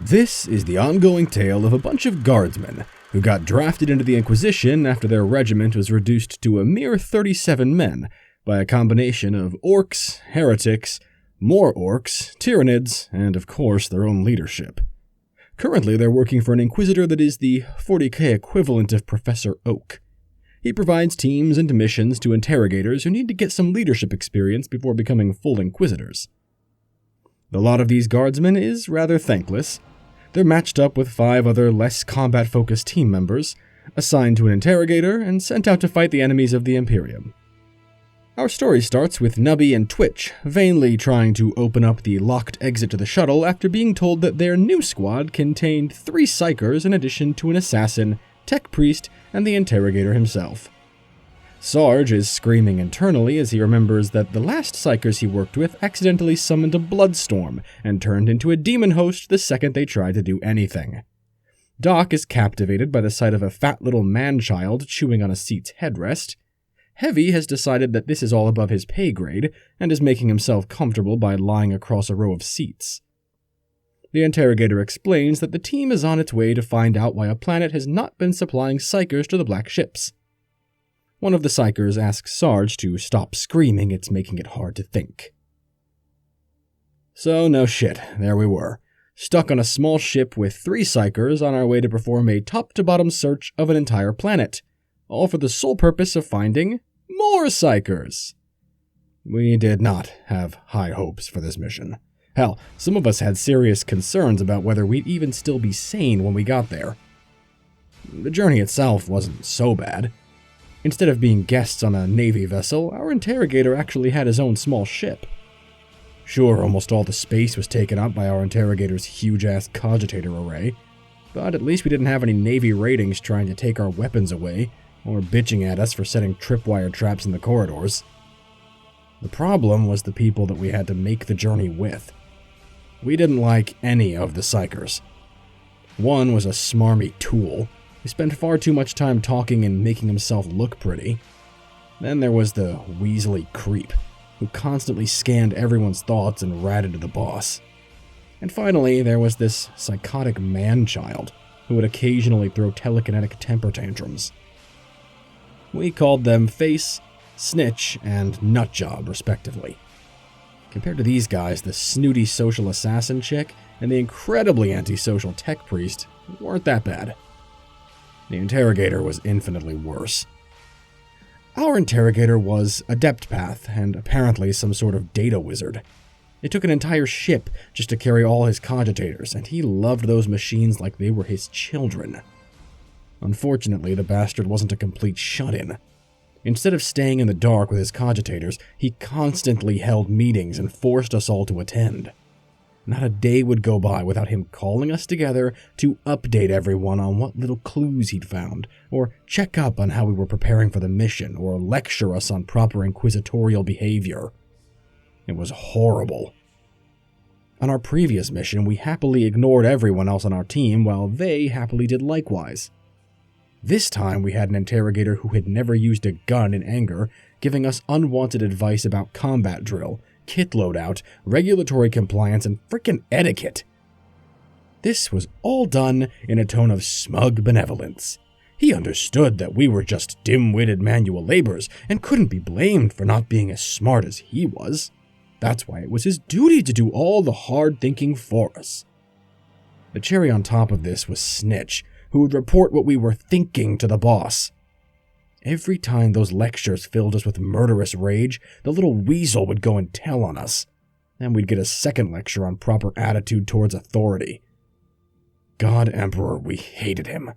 This is the ongoing tale of a bunch of Guardsmen who got drafted into the Inquisition after their regiment was reduced to a mere 37 men by a combination of orcs, heretics, more orcs, tyrannids, and of course their own leadership. Currently they're working for an Inquisitor that is the 40k equivalent of Professor Oak. He provides teams and missions to interrogators who need to get some leadership experience before becoming full Inquisitors. The lot of these Guardsmen is rather thankless. They're matched up with 5 other less combat-focused team members, assigned to an interrogator, and sent out to fight the enemies of the Imperium. Our story starts with Nubby and Twitch vainly trying to open up the locked exit to the shuttle after being told that their new squad contained 3 Psykers in addition to an assassin, tech priest, and the interrogator himself. Sarge is screaming internally as he remembers that the last Psykers he worked with accidentally summoned a bloodstorm and turned into a demon host the second they tried to do anything. Doc is captivated by the sight of a fat little man-child chewing on a seat's headrest. Heavy has decided that this is all above his pay grade and is making himself comfortable by lying across a row of seats. The interrogator explains that the team is on its way to find out why a planet has not been supplying Psykers to the black ships. One of the Psykers asks Sarge to stop screaming, it's making it hard to think. So no shit, there we were, stuck on a small ship with 3 Psykers on our way to perform a top-to-bottom search of an entire planet, all for the sole purpose of finding more Psykers. We did not have high hopes for this mission. Hell, some of us had serious concerns about whether we'd even still be sane when we got there. The journey itself wasn't so bad. Instead of being guests on a Navy vessel, our interrogator actually had his own small ship. Sure, almost all the space was taken up by our interrogator's huge-ass cogitator array, but at least we didn't have any Navy ratings trying to take our weapons away, or bitching at us for setting tripwire traps in the corridors. The problem was the people that we had to make the journey with. We didn't like any of the Psykers. One was a smarmy tool. He spent far too much time talking and making himself look pretty. Then there was the Weasley creep, who constantly scanned everyone's thoughts and ratted to the boss. And finally, there was this psychotic man-child, who would occasionally throw telekinetic temper tantrums. We called them Face, Snitch, and Nutjob, respectively. Compared to these guys, the snooty social assassin chick and the incredibly antisocial tech priest weren't that bad. The interrogator was infinitely worse. Our interrogator was a depth-path and apparently some sort of data wizard. It took an entire ship just to carry all his cogitators, and he loved those machines like they were his children. Unfortunately, the bastard wasn't a complete shut-in. Instead of staying in the dark with his cogitators, he constantly held meetings and forced us all to attend. Not a day would go by without him calling us together to update everyone on what little clues he'd found, or check up on how we were preparing for the mission, or lecture us on proper inquisitorial behavior. It was horrible. On our previous mission, we happily ignored everyone else on our team while they happily did likewise. This time we had an interrogator who had never used a gun in anger, giving us unwanted advice about combat drill, kit loadout, regulatory compliance, and frickin' etiquette. This was all done in a tone of smug benevolence. He understood that we were just dim-witted manual laborers and couldn't be blamed for not being as smart as he was. That's why it was his duty to do all the hard thinking for us. The cherry on top of this was Snitch, who would report what we were thinking to the boss. Every time those lectures filled us with murderous rage, the little weasel would go and tell on us. Then we'd get a second lecture on proper attitude towards authority. God Emperor, we hated him.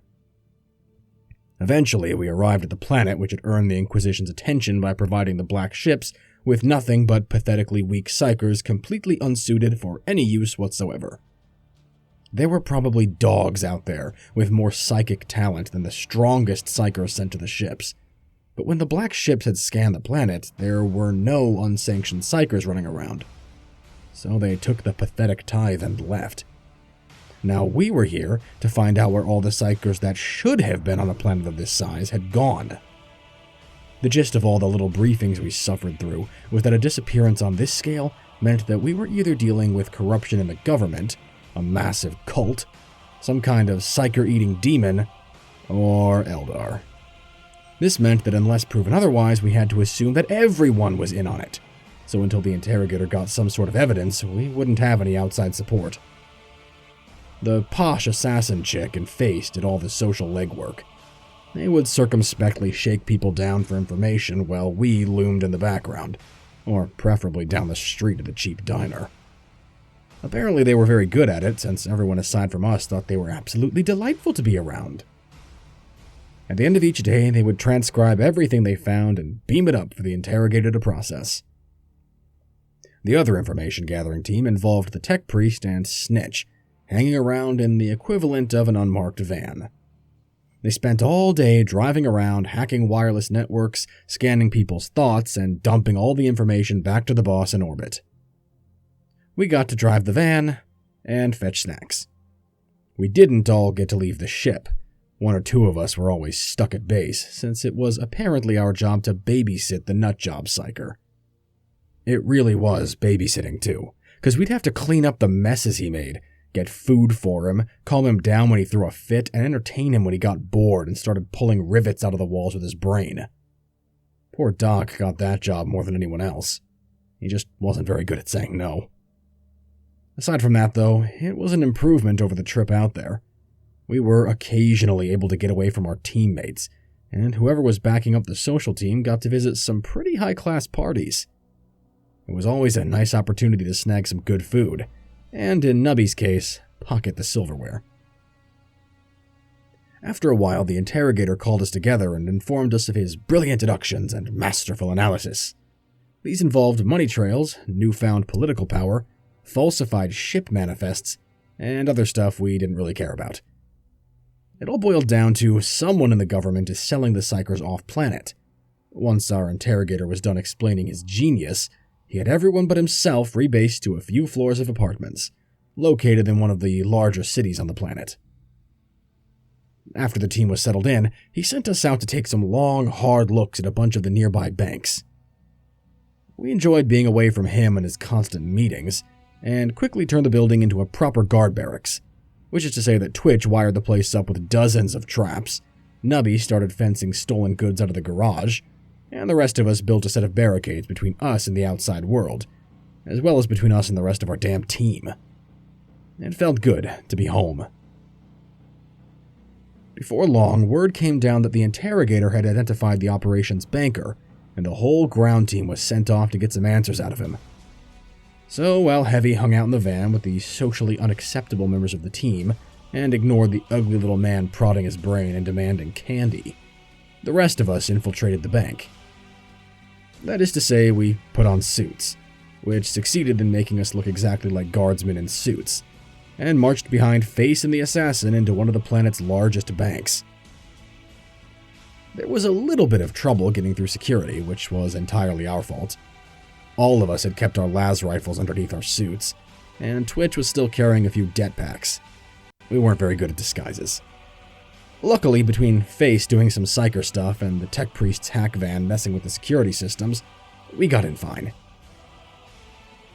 Eventually, we arrived at the planet which had earned the Inquisition's attention by providing the black ships with nothing but pathetically weak Psykers completely unsuited for any use whatsoever. There were probably dogs out there with more psychic talent than the strongest Psykers sent to the ships. But when the black ships had scanned the planet, there were no unsanctioned Psykers running around. So they took the pathetic tithe and left. Now we were here to find out where all the Psykers that should have been on a planet of this size had gone. The gist of all the little briefings we suffered through was that a disappearance on this scale meant that we were either dealing with corruption in the government, a massive cult, some kind of Psyker-eating demon, or Eldar. This meant that unless proven otherwise, we had to assume that everyone was in on it. So until the interrogator got some sort of evidence, we wouldn't have any outside support. The posh assassin chick and Face did all the social legwork. They would circumspectly shake people down for information while we loomed in the background, or preferably down the street at the cheap diner. Apparently they were very good at it, since everyone aside from us thought they were absolutely delightful to be around. At the end of each day, they would transcribe everything they found and beam it up for the interrogator to process. The other information gathering team involved the tech priest and Snitch, hanging around in the equivalent of an unmarked van. They spent all day driving around, hacking wireless networks, scanning people's thoughts, and dumping all the information back to the boss in orbit. We got to drive the van and fetch snacks. We didn't all get to leave the ship. One or two of us were always stuck at base, since it was apparently our job to babysit the nutjob Psyker. It really was babysitting too, because we'd have to clean up the messes he made, get food for him, calm him down when he threw a fit, and entertain him when he got bored and started pulling rivets out of the walls with his brain. Poor Doc got that job more than anyone else. He just wasn't very good at saying no. Aside from that, though, it was an improvement over the trip out there. We were occasionally able to get away from our teammates, and whoever was backing up the social team got to visit some pretty high-class parties. It was always a nice opportunity to snag some good food, and in Nubby's case, pocket the silverware. After a while, the interrogator called us together and informed us of his brilliant deductions and masterful analysis. These involved money trails, newfound political power, falsified ship manifests, and other stuff we didn't really care about. It all boiled down to someone in the government is selling the Psykers off-planet. Once our interrogator was done explaining his genius, he had everyone but himself rebased to a few floors of apartments, located in one of the larger cities on the planet. After the team was settled in, he sent us out to take some long, hard looks at a bunch of the nearby banks. We enjoyed being away from him and his constant meetings, and quickly turned the building into a proper guard barracks, which is to say that Twitch wired the place up with dozens of traps, Nubby started fencing stolen goods out of the garage, and the rest of us built a set of barricades between us and the outside world, as well as between us and the rest of our damn team. It felt good to be home. Before long, word came down that the interrogator had identified the operation's banker, and the whole ground team was sent off to get some answers out of him. So, while Heavy hung out in the van with the socially unacceptable members of the team, and ignored the ugly little man prodding his brain and demanding candy, the rest of us infiltrated the bank. That is to say, we put on suits, which succeeded in making us look exactly like guardsmen in suits, and marched behind Face and the Assassin into one of the planet's largest banks. There was a little bit of trouble getting through security, which was entirely our fault. All of us had kept our las rifles underneath our suits, and Twitch was still carrying a few det packs. We weren't very good at disguises. Luckily, between Face doing some Psyker stuff and the tech priest's hack van messing with the security systems, we got in fine.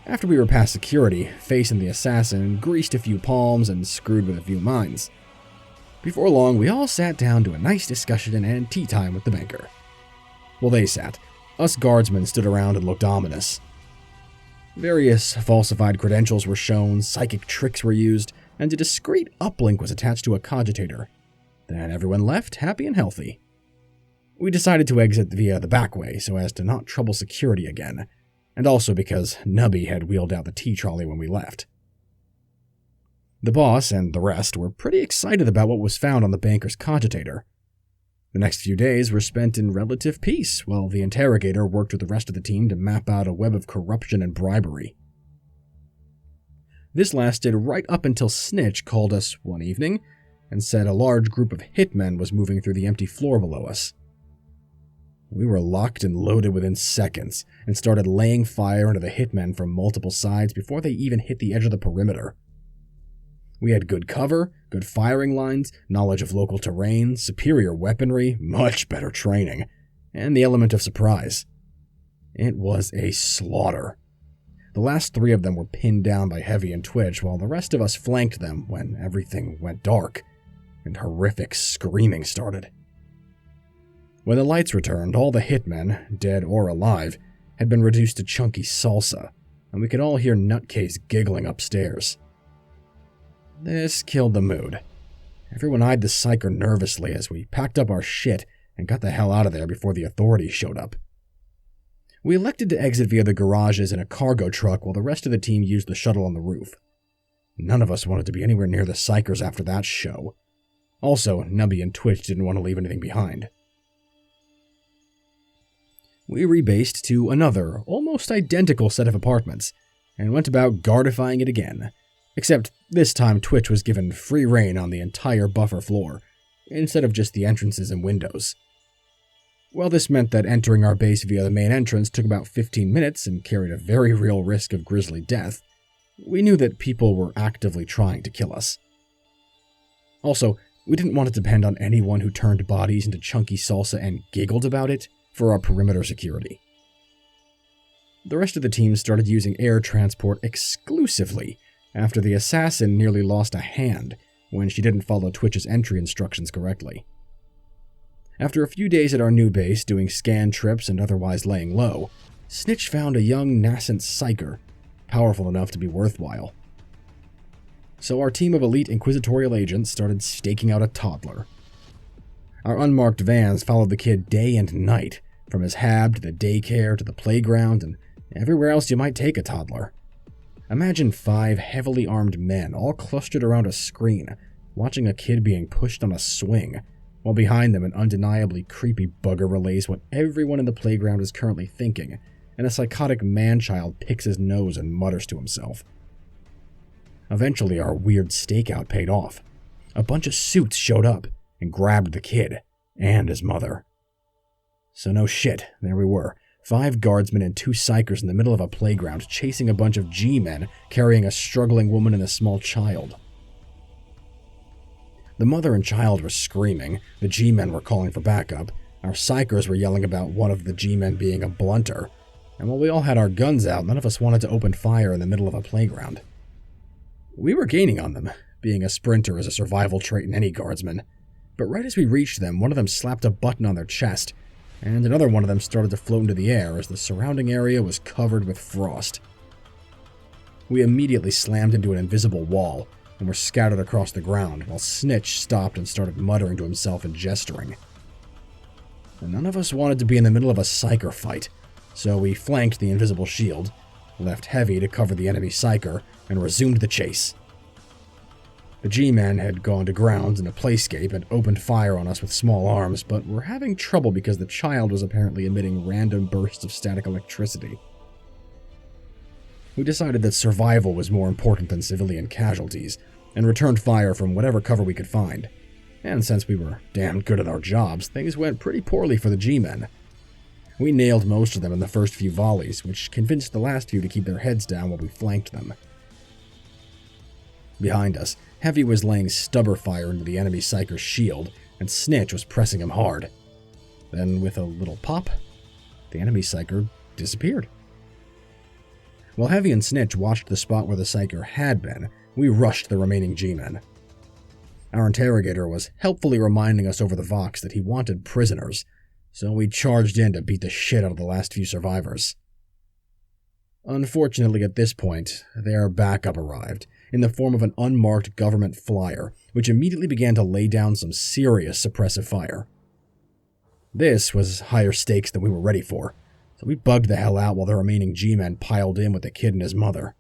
After we were past security, Face and the Assassin greased a few palms and screwed with a few minds. Before long, we all sat down to a nice discussion and tea time with the banker. Well, they sat. Us guardsmen stood around and looked ominous. Various falsified credentials were shown, psychic tricks were used, and a discreet uplink was attached to a cogitator. Then everyone left, happy and healthy. We decided to exit via the back way so as to not trouble security again, and also because Nubby had wheeled out the tea trolley when we left. The boss and the rest were pretty excited about what was found on the banker's cogitator. The next few days were spent in relative peace, while the interrogator worked with the rest of the team to map out a web of corruption and bribery. This lasted right up until Snitch called us one evening and said a large group of hitmen was moving through the empty floor below us. We were locked and loaded within seconds and started laying fire into the hitmen from multiple sides before they even hit the edge of the perimeter. We had good cover, good firing lines, knowledge of local terrain, superior weaponry, much better training, and the element of surprise. It was a slaughter. The last 3 of them were pinned down by Heavy and Twitch, while the rest of us flanked them when everything went dark and horrific screaming started. When the lights returned, all the hitmen, dead or alive, had been reduced to chunky salsa, and we could all hear Nutcase giggling upstairs. This killed the mood. Everyone eyed the Psyker nervously as we packed up our shit and got the hell out of there before the authorities showed up. We elected to exit via the garages in a cargo truck while the rest of the team used the shuttle on the roof. None of us wanted to be anywhere near the Psykers after that show. Also, Nubby and Twitch didn't want to leave anything behind. We rebased to another, almost identical set of apartments, and went about guardifying it again, except this time Twitch was given free reign on the entire buffer floor, instead of just the entrances and windows. While this meant that entering our base via the main entrance took about 15 minutes and carried a very real risk of grisly death, we knew that people were actively trying to kill us. Also, we didn't want to depend on anyone who turned bodies into chunky salsa and giggled about it for our perimeter security. The rest of the team started using air transport exclusively after the assassin nearly lost a hand when she didn't follow Twitch's entry instructions correctly. After a few days at our new base doing scan trips and otherwise laying low, Snitch found a young nascent Psyker, powerful enough to be worthwhile. So our team of elite inquisitorial agents started staking out a toddler. Our unmarked vans followed the kid day and night, from his hab to the daycare to the playground and everywhere else you might take a toddler. Imagine 5 heavily armed men all clustered around a screen, watching a kid being pushed on a swing, while behind them an undeniably creepy bugger relays what everyone in the playground is currently thinking, and a psychotic man-child picks his nose and mutters to himself. Eventually, our weird stakeout paid off. A bunch of suits showed up and grabbed the kid and his mother. So no shit, there we were, 5 guardsmen and 2 psychers in the middle of a playground chasing a bunch of G-men carrying a struggling woman and a small child. The mother and child were screaming, the G-men were calling for backup, our psychers were yelling about one of the G-men being a blunter, and while we all had our guns out, none of us wanted to open fire in the middle of a playground. We were gaining on them, being a sprinter is a survival trait in any guardsman, but right as we reached them, one of them slapped a button on their chest, and another one of them started to float into the air as the surrounding area was covered with frost. We immediately slammed into an invisible wall, and were scattered across the ground, while Snitch stopped and started muttering to himself and gesturing. And none of us wanted to be in the middle of a Psyker fight, so we flanked the invisible shield, left Heavy to cover the enemy Psyker, and resumed the chase. The G-men had gone to ground in a playscape and opened fire on us with small arms, but were having trouble because the child was apparently emitting random bursts of static electricity. We decided that survival was more important than civilian casualties, and returned fire from whatever cover we could find. And since we were damn good at our jobs, things went pretty poorly for the G-men. We nailed most of them in the first few volleys, which convinced the last few to keep their heads down while we flanked them. Behind us, Heavy was laying stubber fire into the enemy Psyker's shield, and Snitch was pressing him hard. Then, with a little pop, the enemy Psyker disappeared. While Heavy and Snitch watched the spot where the Psyker had been, we rushed the remaining G-men. Our interrogator was helpfully reminding us over the Vox that he wanted prisoners, so we charged in to beat the shit out of the last few survivors. Unfortunately, at this point, their backup arrived, in the form of an unmarked government flyer, which immediately began to lay down some serious suppressive fire. This was higher stakes than we were ready for, so we bugged the hell out while the remaining G-men piled in with the kid and his mother.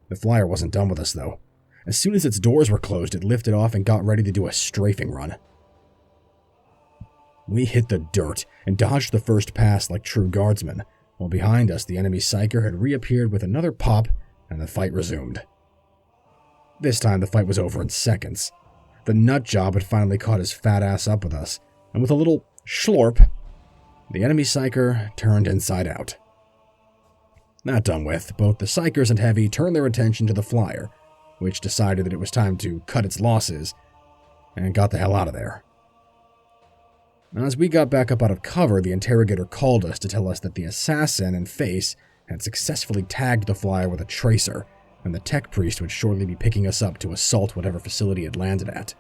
The flyer wasn't done with us, though. As soon as its doors were closed, it lifted off and got ready to do a strafing run. We hit the dirt and dodged the first pass like true guardsmen, while behind us the enemy Psyker had reappeared with another pop and the fight resumed. This time the fight was over in seconds. The nut job had finally caught his fat ass up with us, and with a little schlorp, the enemy Psyker turned inside out. That done with, both the Psykers and Heavy turned their attention to the flyer, which decided that it was time to cut its losses, and got the hell out of there. As we got back up out of cover, the interrogator called us to tell us that the assassin and Face had successfully tagged the flyer with a tracer, and the tech priest would shortly be picking us up to assault whatever facility it landed at.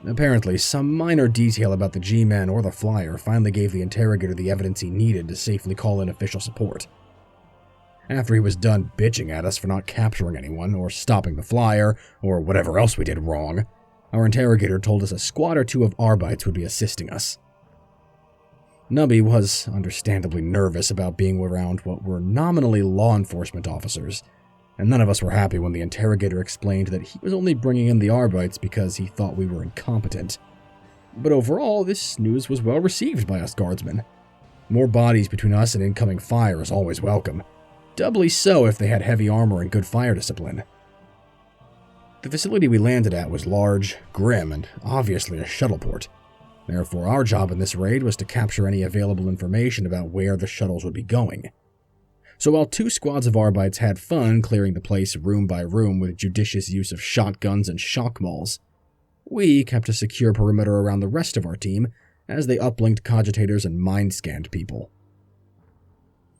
Apparently, some minor detail about the G-Men or the flyer finally gave the interrogator the evidence he needed to safely call in official support. After he was done bitching at us for not capturing anyone, or stopping the flyer, or whatever else we did wrong, our interrogator told us a squad or two of Arbites would be assisting us. Nubby was understandably nervous about being around what were nominally law enforcement officers, and none of us were happy when the interrogator explained that he was only bringing in the Arbites because he thought we were incompetent. But overall, this news was well received by us Guardsmen. More bodies between us and incoming fire is always welcome, doubly so if they had heavy armor and good fire discipline. The facility we landed at was large, grim, and obviously a shuttle port. Therefore, our job in this raid was to capture any available information about where the shuttles would be going. So while two squads of Arbites had fun clearing the place room by room with judicious use of shotguns and shock mauls, we kept a secure perimeter around the rest of our team as they uplinked cogitators and mind-scanned people.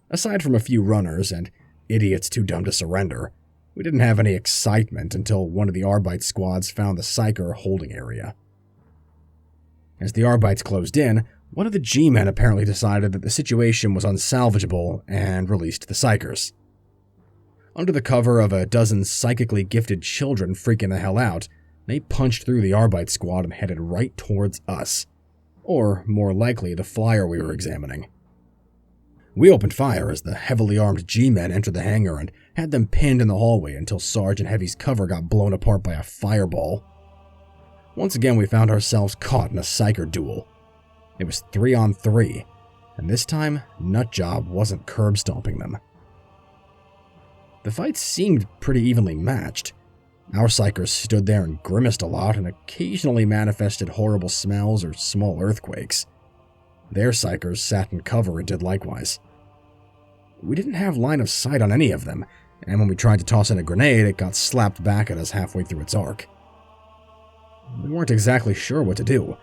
Aside from a few runners and idiots too dumb to surrender, we didn't have any excitement until one of the Arbite squads found the Psyker holding area. As the Arbites closed in, one of the G-Men apparently decided that the situation was unsalvageable and released the Psykers. Under the cover of a dozen psychically gifted children freaking the hell out, they punched through the Arbite squad and headed right towards us. Or, more likely, the flyer we were examining. We opened fire as the heavily armed G-Men entered the hangar and had them pinned in the hallway until Sergeant Heavy's cover got blown apart by a fireball. Once again, we found ourselves caught in a Psyker duel. It was 3-on-3, and this time, Nutjob wasn't curb-stomping them. The fight seemed pretty evenly matched. Our Psykers stood there and grimaced a lot and occasionally manifested horrible smells or small earthquakes. Their Psykers sat in cover and did likewise. We didn't have line of sight on any of them, and when we tried to toss in a grenade, it got slapped back at us halfway through its arc. We weren't exactly sure what to do,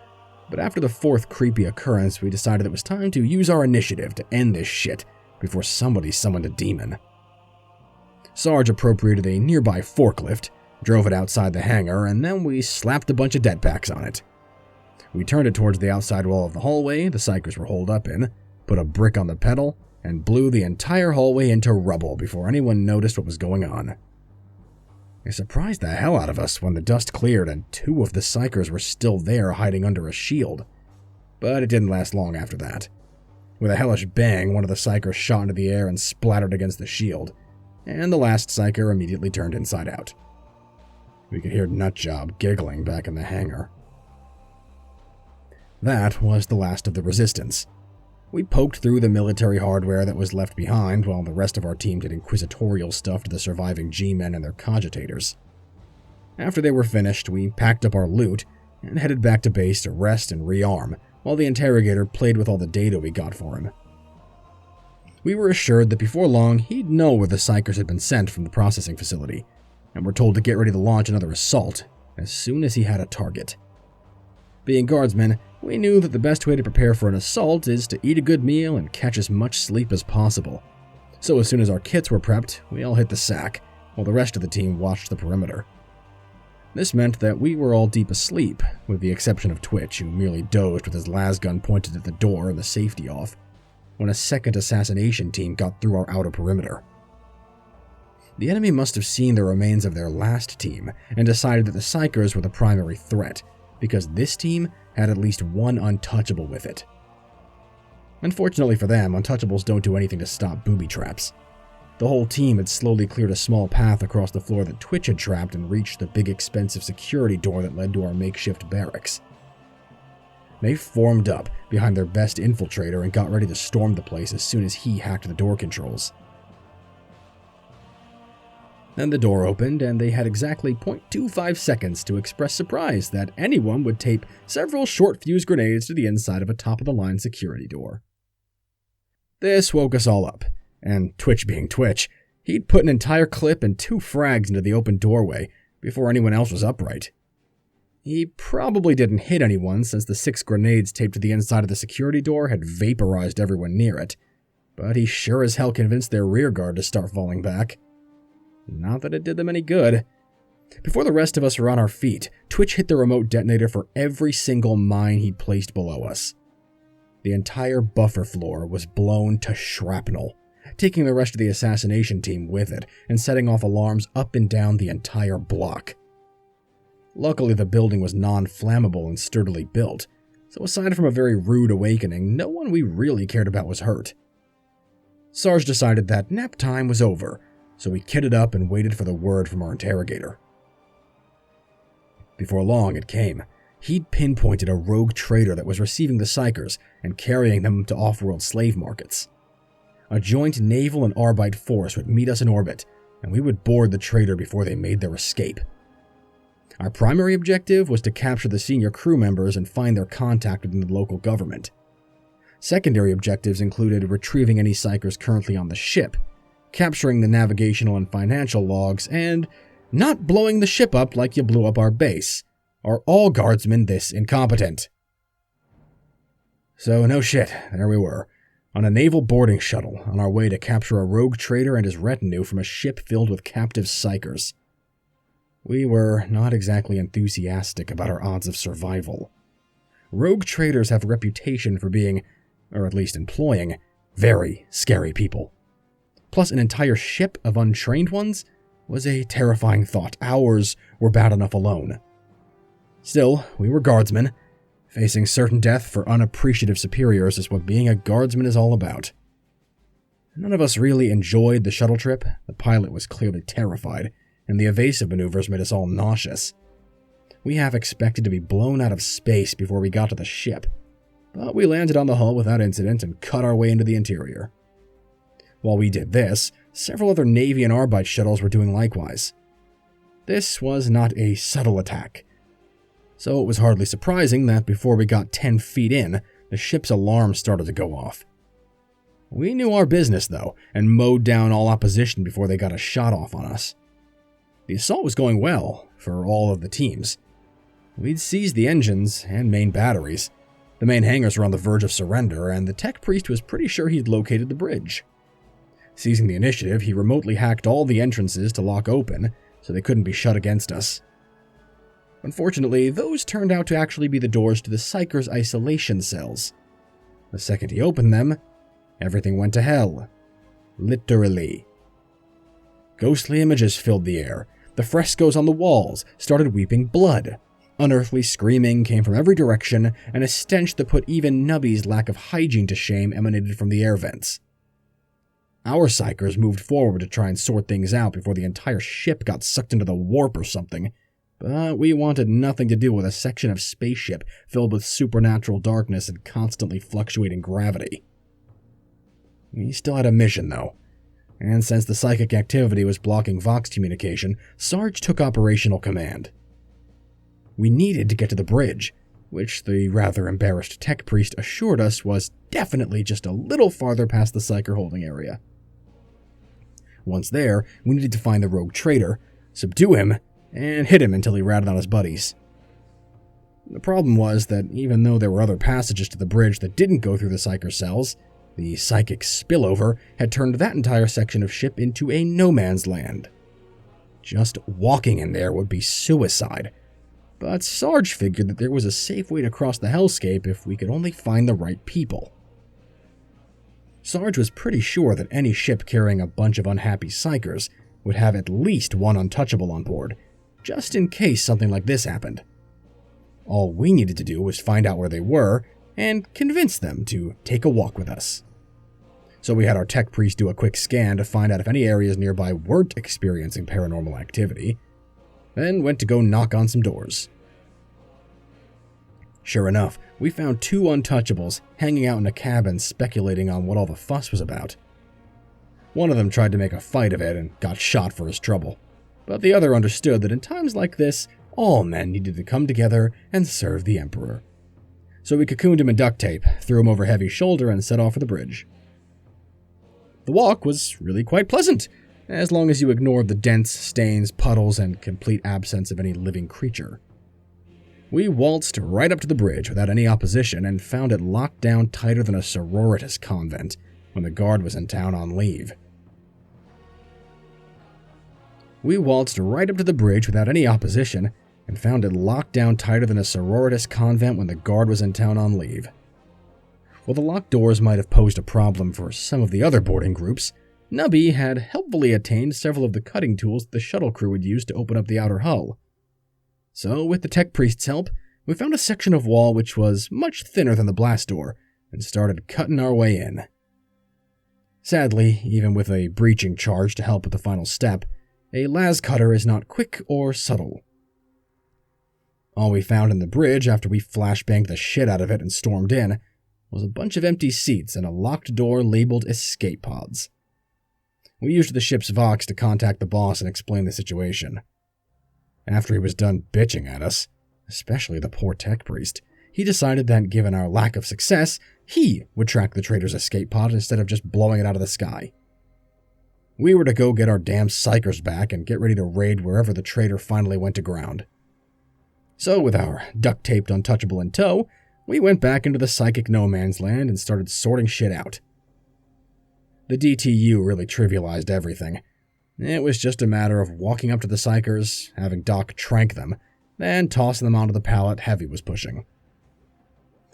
but after the fourth creepy occurrence, we decided it was time to use our initiative to end this shit before somebody summoned a demon. Sarge appropriated a nearby forklift, drove it outside the hangar, and then we slapped a bunch of dead packs on it. We turned it towards the outside wall of the hallway the Psykers were holed up in, put a brick on the pedal, and blew the entire hallway into rubble before anyone noticed what was going on. It surprised the hell out of us when the dust cleared and two of the Psykers were still there hiding under a shield. But it didn't last long after that. With a hellish bang, one of the Psykers shot into the air and splattered against the shield, and the last Psyker immediately turned inside out. We could hear Nutjob giggling back in the hangar. That was the last of the resistance. We poked through the military hardware that was left behind while the rest of our team did inquisitorial stuff to the surviving G-Men and their cogitators. After they were finished, we packed up our loot and headed back to base to rest and rearm while the interrogator played with all the data we got for him. We were assured that before long he'd know where the Psykers had been sent from the processing facility, and were told to get ready to launch another assault as soon as he had a target. Being Guardsmen, we knew that the best way to prepare for an assault is to eat a good meal and catch as much sleep as possible. So as soon as our kits were prepped, we all hit the sack, while the rest of the team watched the perimeter. This meant that we were all deep asleep, with the exception of Twitch, who merely dozed with his lasgun pointed at the door and the safety off, when a second assassination team got through our outer perimeter. The enemy must have seen the remains of their last team and decided that the Psykers were the primary threat, because this team had at least one untouchable with it. Unfortunately for them, untouchables don't do anything to stop booby traps. The whole team had slowly cleared a small path across the floor that Twitch had trapped and reached the big expensive security door that led to our makeshift barracks. They formed up behind their best infiltrator and got ready to storm the place as soon as he hacked the door controls. Then the door opened, and they had exactly 0.25 seconds to express surprise that anyone would tape several short-fuse grenades to the inside of a top-of-the-line security door. This woke us all up, and Twitch being Twitch, he'd put an entire clip and 2 frags into the open doorway before anyone else was upright. He probably didn't hit anyone since the 6 grenades taped to the inside of the security door had vaporized everyone near it, but he sure as hell convinced their rear guard to start falling back. Not that it did them any good. Before the rest of us were on our feet, Twitch hit the remote detonator for every single mine he'd placed below us. The entire buffer floor was blown to shrapnel, taking the rest of the assassination team with it and setting off alarms up and down the entire block. Luckily, the building was non-flammable and sturdily built, so aside from a very rude awakening, no one we really cared about was hurt. Sarge decided that nap time was over, so we kitted up and waited for the word from our interrogator. Before long, it came. He'd pinpointed a rogue trader that was receiving the Psykers and carrying them to off-world slave markets. A joint naval and Arbite force would meet us in orbit, and we would board the trader before they made their escape. Our primary objective was to capture the senior crew members and find their contact within the local government. Secondary objectives included retrieving any Psykers currently on the ship, capturing the navigational and financial logs, and not blowing the ship up like you blew up our base. Are all guardsmen this incompetent? So no shit, there we were, on a naval boarding shuttle on our way to capture a rogue trader and his retinue from a ship filled with captive Psykers. We were not exactly enthusiastic about our odds of survival. Rogue traders have a reputation for being, or at least employing, very scary people. Plus, an entire ship of untrained ones was a terrifying thought. Ours were bad enough alone. Still, we were guardsmen. Facing certain death for unappreciative superiors is what being a guardsman is all about. None of us really enjoyed the shuttle trip. The pilot was clearly terrified, and the evasive maneuvers made us all nauseous. We half expected to be blown out of space before we got to the ship, but we landed on the hull without incident and cut our way into the interior. While we did this, several other Navy and Arbite shuttles were doing likewise. This was not a subtle attack, so it was hardly surprising that before we got 10 feet in, the ship's alarm started to go off. We knew our business, though, and mowed down all opposition before they got a shot off on us. The assault was going well for all of the teams. We'd seized the engines and main batteries. The main hangars were on the verge of surrender, and the tech priest was pretty sure he'd located the bridge. Seizing the initiative, he remotely hacked all the entrances to lock open, so they couldn't be shut against us. Unfortunately, those turned out to actually be the doors to the Psyker's isolation cells. The second he opened them, everything went to hell. Literally. Ghostly images filled the air. The frescoes on the walls started weeping blood. Unearthly screaming came from every direction, and a stench that put even Nubby's lack of hygiene to shame emanated from the air vents. Our Psykers moved forward to try and sort things out before the entire ship got sucked into the warp or something, but we wanted nothing to do with a section of spaceship filled with supernatural darkness and constantly fluctuating gravity. We still had a mission, though, and since the psychic activity was blocking Vox communication, Sarge took operational command. We needed to get to the bridge, which the rather embarrassed tech priest assured us was definitely just a little farther past the Psyker holding area. Once there, we needed to find the rogue trader, subdue him, and hit him until he ratted on his buddies. The problem was that even though there were other passages to the bridge that didn't go through the Psyker cells, the psychic spillover had turned that entire section of ship into a no-man's land. Just walking in there would be suicide, but Sarge figured that there was a safe way to cross the hellscape if we could only find the right people. Sarge was pretty sure that any ship carrying a bunch of unhappy Psykers would have at least one untouchable on board, just in case something like this happened. All we needed to do was find out where they were and convince them to take a walk with us. So we had our tech priest do a quick scan to find out if any areas nearby weren't experiencing paranormal activity, then went to go knock on some doors. Sure enough, we found 2 untouchables hanging out in a cabin speculating on what all the fuss was about. One of them tried to make a fight of it and got shot for his trouble, but the other understood that in times like this, all men needed to come together and serve the Emperor. So we cocooned him in duct tape, threw him over Heavy's shoulder, and set off for the bridge. The walk was really quite pleasant, as long as you ignored the dents, stains, puddles, and complete absence of any living creature. We waltzed right up to the bridge without any opposition and found it locked down tighter than a sororitas convent, when the guard was in town on leave. We waltzed right up to the bridge without any opposition and found it locked down tighter than a sororitas convent when the guard was in town on leave. While the locked doors might have posed a problem for some of the other boarding groups, Nubby had helpfully attained several of the cutting tools the shuttle crew would use to open up the outer hull. So, with the tech priest's help, we found a section of wall which was much thinner than the blast door and started cutting our way in. Sadly, even with a breaching charge to help with the final step, a las cutter is not quick or subtle. All we found in the bridge after we flashbanged the shit out of it and stormed in was a bunch of empty seats and a locked door labeled escape pods. We used the ship's Vox to contact the boss and explain the situation. After he was done bitching at us, especially the poor tech priest, he decided that given our lack of success, he would track the traitor's escape pod instead of just blowing it out of the sky. We were to go get our damn Psykers back and get ready to raid wherever the traitor finally went to ground. So, with our duct-taped untouchable in tow, we went back into the psychic no-man's land and started sorting shit out. The DTU really trivialized everything. It was just a matter of walking up to the Psykers, having Doc trank them, then tossing them onto the pallet Heavy was pushing.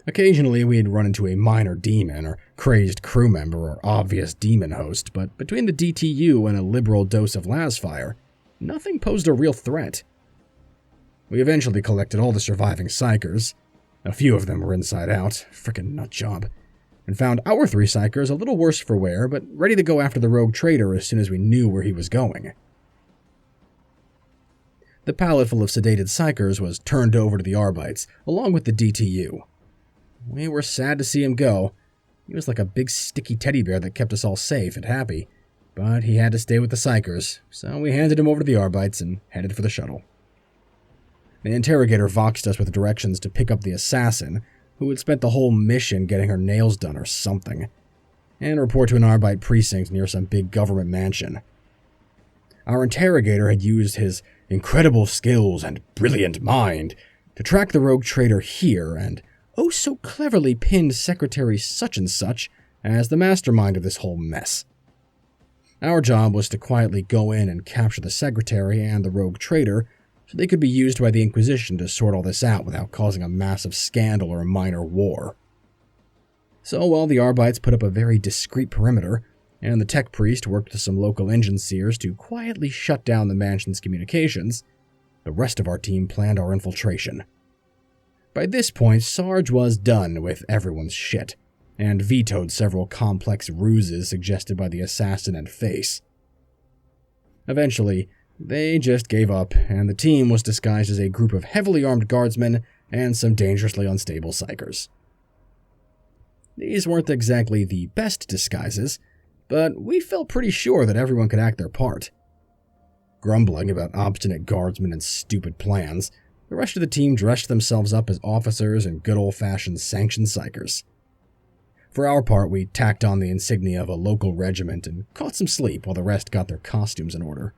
Occasionally, we'd run into a minor demon or crazed crew member or obvious demon host, but between the DTU and a liberal dose of lasfire, nothing posed a real threat. We eventually collected all the surviving Psykers. A few of them were inside out, frickin' nut job, and found our 3 Psykers a little worse for wear, but ready to go after the rogue traitor as soon as we knew where he was going. The pallet full of sedated Psykers was turned over to the Arbites, along with the DTU. We were sad to see him go. He was like a big sticky teddy bear that kept us all safe and happy, but he had to stay with the Psykers, so we handed him over to the Arbites and headed for the shuttle. The interrogator voxed us with directions to pick up the assassin, who had spent the whole mission getting her nails done or something, and report to an Arbite precinct near some big government mansion. Our interrogator had used his incredible skills and brilliant mind to track the rogue traitor here and oh so cleverly pinned Secretary such-and-such as the mastermind of this whole mess. Our job was to quietly go in and capture the secretary and the rogue traitor so they could be used by the Inquisition to sort all this out without causing a massive scandal or a minor war. So while the Arbites put up a very discreet perimeter, and the tech priest worked with some local engine seers to quietly shut down the mansion's communications, the rest of our team planned our infiltration. By this point, Sarge was done with everyone's shit, and vetoed several complex ruses suggested by the assassin and Face. Eventually, they just gave up, and the team was disguised as a group of heavily armed guardsmen and some dangerously unstable psychers. These weren't exactly the best disguises, but we felt pretty sure that everyone could act their part. Grumbling about obstinate guardsmen and stupid plans, the rest of the team dressed themselves up as officers and good old-fashioned sanctioned psychers. For our part, we tacked on the insignia of a local regiment and caught some sleep while the rest got their costumes in order.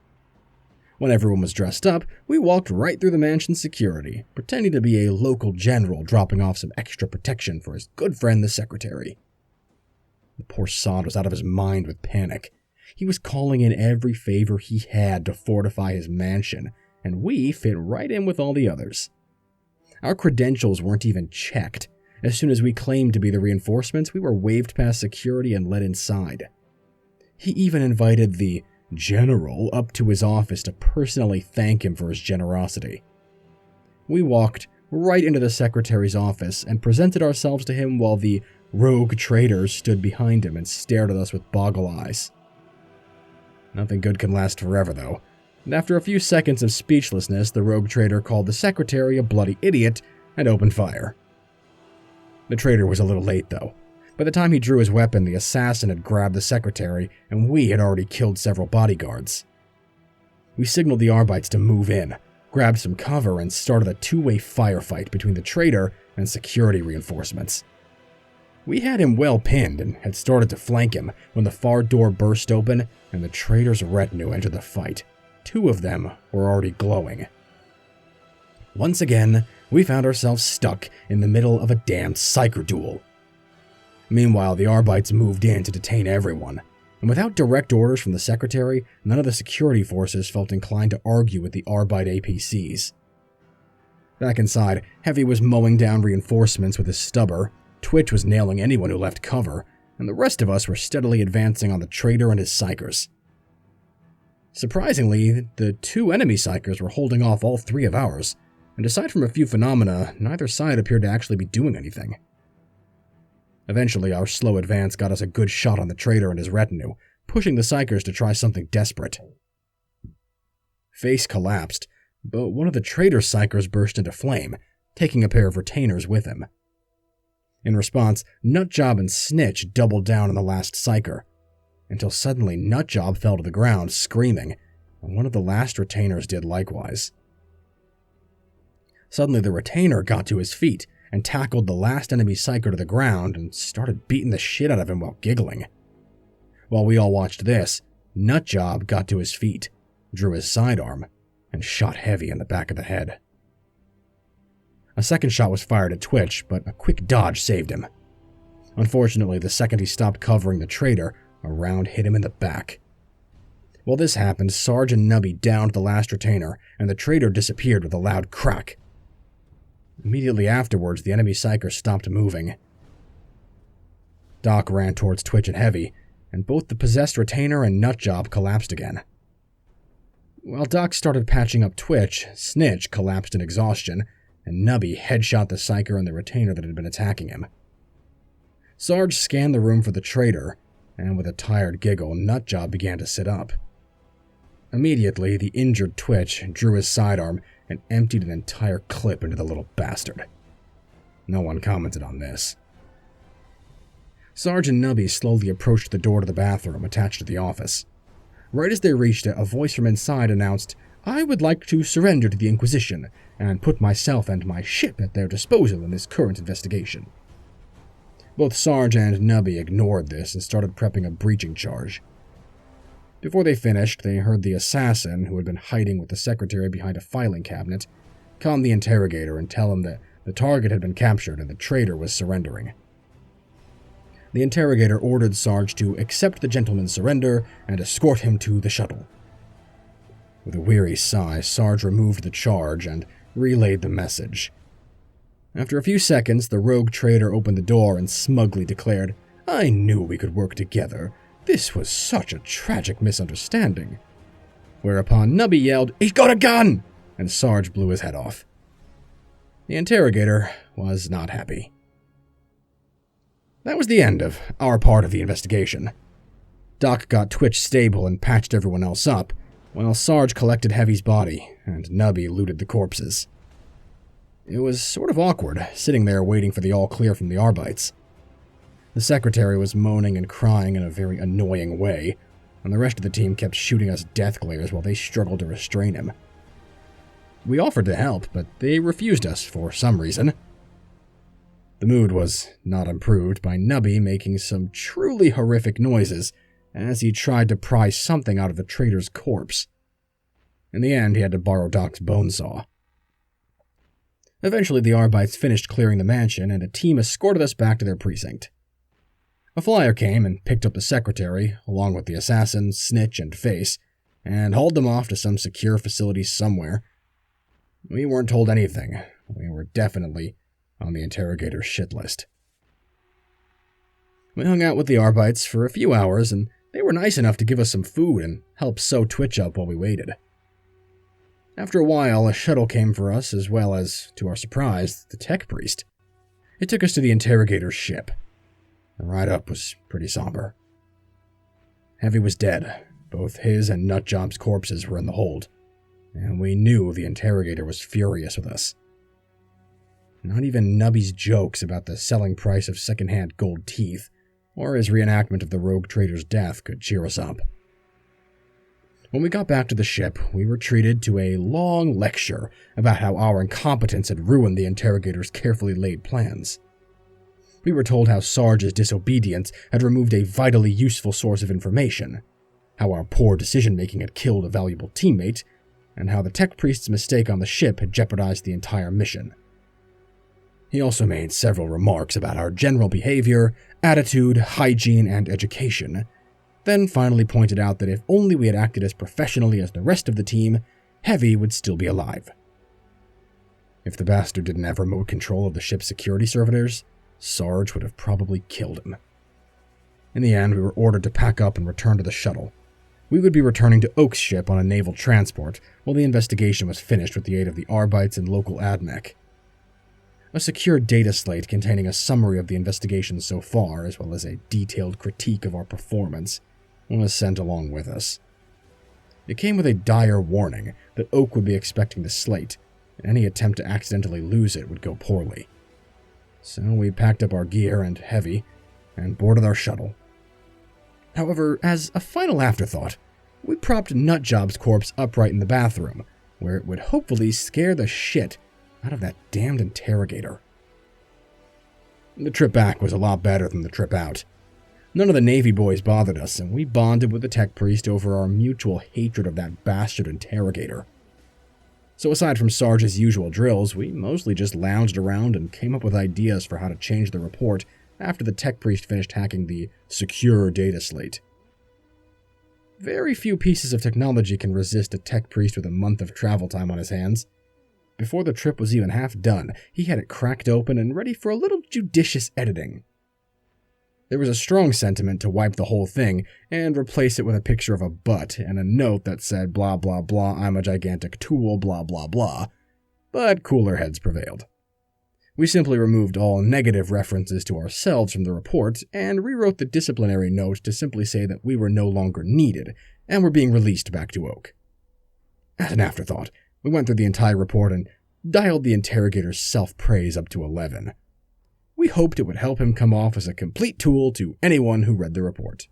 When everyone was dressed up, we walked right through the mansion's security, pretending to be a local general dropping off some extra protection for his good friend the secretary. The poor sod was out of his mind with panic. He was calling in every favor he had to fortify his mansion, and we fit right in with all the others. Our credentials weren't even checked. As soon as we claimed to be the reinforcements, we were waved past security and let inside. He even invited the general up to his office to personally thank him for his generosity. We walked right into the secretary's office and presented ourselves to him while the rogue traitors stood behind him and stared at us with boggle eyes. Nothing good can last forever, though, and after a few seconds of speechlessness, the rogue traitor called the secretary a bloody idiot and opened fire. The traitor was a little late, though. By the time he drew his weapon, the assassin had grabbed the secretary, and we had already killed several bodyguards. We signaled the Arbites to move in, grabbed some cover, and started a two-way firefight between the traitor and security reinforcements. We had him well pinned and had started to flank him when the far door burst open and the traitor's retinue entered the fight. 2 of them were already glowing. Once again, we found ourselves stuck in the middle of a damned Psyker duel. Meanwhile, the Arbites moved in to detain everyone, and without direct orders from the Secretary, none of the security forces felt inclined to argue with the Arbite APCs. Back inside, Heavy was mowing down reinforcements with his stubber, Twitch was nailing anyone who left cover, and the rest of us were steadily advancing on the traitor and his Psykers. Surprisingly, the 2 enemy Psykers were holding off all 3 of ours, and aside from a few phenomena, neither side appeared to actually be doing anything. Eventually, our slow advance got us a good shot on the traitor and his retinue, pushing the Psykers to try something desperate. Face collapsed, but one of the traitor's Psykers burst into flame, taking a pair of retainers with him. In response, Nutjob and Snitch doubled down on the last Psyker, until suddenly Nutjob fell to the ground, screaming, and one of the last retainers did likewise. Suddenly the retainer got to his feet and tackled the last enemy Psyker to the ground and started beating the shit out of him while giggling. While we all watched this, Nutjob got to his feet, drew his sidearm, and shot Heavy in the back of the head. A second shot was fired at Twitch, but a quick dodge saved him. Unfortunately, the second he stopped covering the traitor, a round hit him in the back. While this happened, Sarge and Nubby downed the last retainer, and the traitor disappeared with a loud crack. Immediately afterwards, the enemy Psyker stopped moving. Doc ran towards Twitch and Heavy, and both the possessed retainer and Nutjob collapsed again. While Doc started patching up Twitch, Snitch collapsed in exhaustion, and Nubby headshot the Psyker and the retainer that had been attacking him. Sarge scanned the room for the traitor, and with a tired giggle, Nutjob began to sit up. Immediately, the injured Twitch drew his sidearm and emptied an entire clip into the little bastard. No one commented on this. Sarge and Nubby slowly approached the door to the bathroom attached to the office. Right as they reached it, a voice from inside announced, "I would like to surrender to the Inquisition and put myself and my ship at their disposal in this current investigation." Both Sarge and Nubby ignored this and started prepping a breaching charge. Before they finished, they heard the assassin, who had been hiding with the Secretary behind a filing cabinet, calm the interrogator and tell him that the target had been captured and the traitor was surrendering. The interrogator ordered Sarge to accept the gentleman's surrender and escort him to the shuttle. With a weary sigh, Sarge removed the charge and relayed the message. After a few seconds, the rogue traitor opened the door and smugly declared, "I knew we could work together. This was such a tragic misunderstanding." Whereupon Nubby yelled, "He's got a gun!" and Sarge blew his head off. The interrogator was not happy. That was the end of our part of the investigation. Doc got Twitch stable and patched everyone else up, while Sarge collected Heavy's body and Nubby looted the corpses. It was sort of awkward, sitting there waiting for the all-clear from the Arbites. The Secretary was moaning and crying in a very annoying way, and the rest of the team kept shooting us death glares while they struggled to restrain him. We offered to help, but they refused us for some reason. The mood was not improved by Nubby making some truly horrific noises as he tried to pry something out of the traitor's corpse. In the end, he had to borrow Doc's bone saw. Eventually, the Arbites finished clearing the mansion, and a team escorted us back to their precinct. A flyer came and picked up the Secretary, along with the assassin, Snitch, and Face, and hauled them off to some secure facility somewhere. We weren't told anything. We were definitely on the interrogator's shit list. We hung out with the Arbites for a few hours, and they were nice enough to give us some food and help sew Twitch up while we waited. After a while, a shuttle came for us, as well as, to our surprise, the tech priest. It took us to the interrogator's ship. The ride-up was pretty somber. Heavy was dead. Both his and Nutjob's corpses were in the hold, and we knew the interrogator was furious with us. Not even Nubby's jokes about the selling price of second-hand gold teeth, or his reenactment of the rogue trader's death could cheer us up. When we got back to the ship, we were treated to a long lecture about how our incompetence had ruined the interrogator's carefully laid plans. We were told how Sarge's disobedience had removed a vitally useful source of information, how our poor decision-making had killed a valuable teammate, and how the tech priest's mistake on the ship had jeopardized the entire mission. He also made several remarks about our general behavior, attitude, hygiene, and education, then finally pointed out that if only we had acted as professionally as the rest of the team, Heavy would still be alive. If the bastard didn't have remote control of the ship's security servitors, Sarge would have probably killed him. In the end, we were ordered to pack up and return to the shuttle. We would be returning to Oak's ship on a naval transport while the investigation was finished with the aid of the Arbites and local AdMech. A secure data slate containing a summary of the investigation so far, as well as a detailed critique of our performance, was sent along with us. It came with a dire warning that Oak would be expecting the slate, and any attempt to accidentally lose it would go poorly. So we packed up our gear and Heavy, and boarded our shuttle. However, as a final afterthought, we propped Nutjob's corpse upright in the bathroom, where it would hopefully scare the shit out of that damned interrogator. The trip back was a lot better than the trip out. None of the Navy boys bothered us, and we bonded with the tech priest over our mutual hatred of that bastard interrogator. So aside from Sarge's usual drills, we mostly just lounged around and came up with ideas for how to change the report after the tech priest finished hacking the secure data slate. Very few pieces of technology can resist a tech priest with a month of travel time on his hands. Before the trip was even half done, he had it cracked open and ready for a little judicious editing. There was a strong sentiment to wipe the whole thing and replace it with a picture of a butt and a note that said blah blah blah, I'm a gigantic tool, blah blah blah, but cooler heads prevailed. We simply removed all negative references to ourselves from the report and rewrote the disciplinary note to simply say that we were no longer needed and were being released back to Oak. As an afterthought, we went through the entire report and dialed the interrogator's self-praise up to 11. We hoped it would help him come off as a complete tool to anyone who read the report.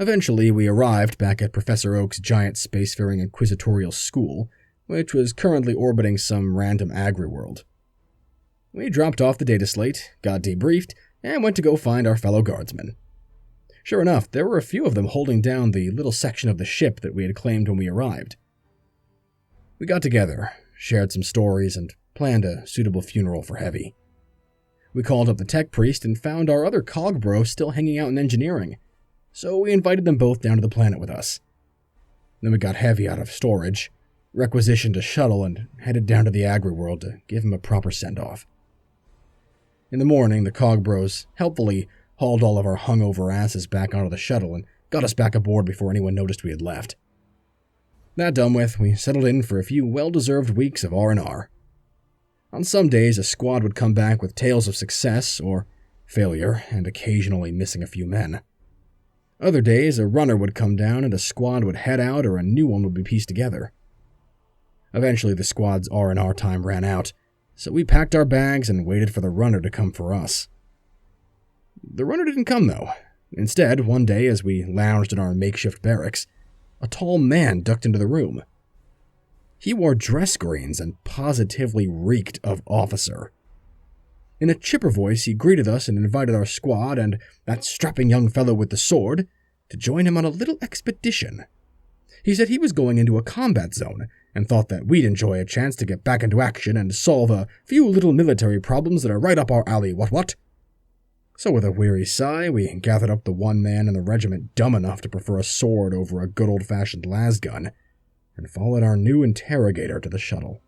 Eventually, we arrived back at Professor Oak's giant spacefaring inquisitorial school, which was currently orbiting some random agri-world. We dropped off the data slate, got debriefed, and went to go find our fellow guardsmen. Sure enough, there were a few of them holding down the little section of the ship that we had claimed when we arrived. We got together, shared some stories, and planned a suitable funeral for Heavy. We called up the tech priest and found our other cog bro still hanging out in engineering, so we invited them both down to the planet with us. Then we got Heavy out of storage, requisitioned a shuttle, and headed down to the agri-world to give him a proper send-off. In the morning, the cog bros helpfully hauled all of our hungover asses back onto the shuttle and got us back aboard before anyone noticed we had left. That done with, we settled in for a few well-deserved weeks of R&R. On some days, a squad would come back with tales of success or failure, and occasionally missing a few men. Other days, a runner would come down and a squad would head out or a new one would be pieced together. Eventually, the squad's R&R time ran out, so we packed our bags and waited for the runner to come for us. The runner didn't come, though. Instead, one day, as we lounged in our makeshift barracks, a tall man ducked into the room. He wore dress greens and positively reeked of officer. In a chipper voice, he greeted us and invited our squad and that strapping young fellow with the sword to join him on a little expedition. He said he was going into a combat zone and thought that we'd enjoy a chance to get back into action and solve a few little military problems that are right up our alley, what? So with a weary sigh, we gathered up the one man in the regiment dumb enough to prefer a sword over a good old-fashioned las gun, and followed our new interrogator to the shuttle.